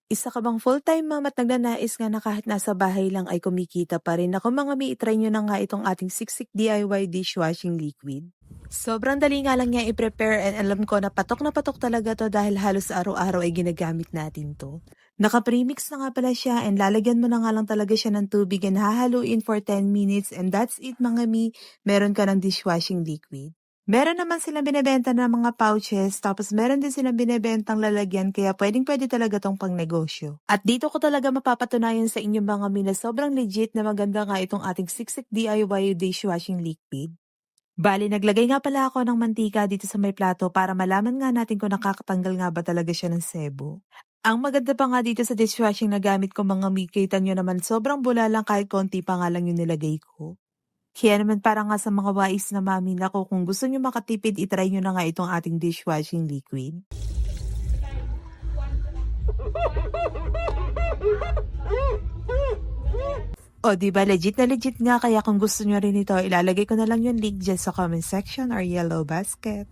Isa ka bang full-time mom at nagnanais nga na kahit nasa bahay lang ay kumikita pa rin? Naku mga mi, i-try nyo na nga itong ating Siksik DIY dishwashing liquid. Sobrang dali nga lang niya i-prepare and alam ko na patok talaga to dahil halos araw-araw ay ginagamit natin to. Naka-premix na nga pala siya and lalagyan mo na nga lang talaga siya ng tubig and hahaluin for 10 minutes and that's it mga mi, meron ka ng dishwashing liquid. Meron naman silang binebenta na mga pouches, tapos meron din silang binebentang lalagyan kaya pwedeng-pwede talaga tong pangnegosyo. At dito ko talaga mapapatunayan sa inyong mga mina sobrang legit na maganda nga itong ating Siksik DIY dishwashing liquid. Bali, naglagay nga pala ako ng mantika dito sa may plato para malaman nga natin kung nakakatanggal nga ba talaga siya ng sebo. Ang maganda pa nga dito sa dishwashing na gamit ko mga mi, kita nyo naman sobrang bula lang kahit konti pa nga lang yung nilagay ko. Kaya naman para nga sa mga wais na mami, naku kung gusto niyo makatipid i-try niyo na nga itong ating dishwashing liquid. O 'di ba legit na legit nga kaya kung gusto niyo rin ito ilalagay ko na lang yung link diyan sa comment section or yellow basket.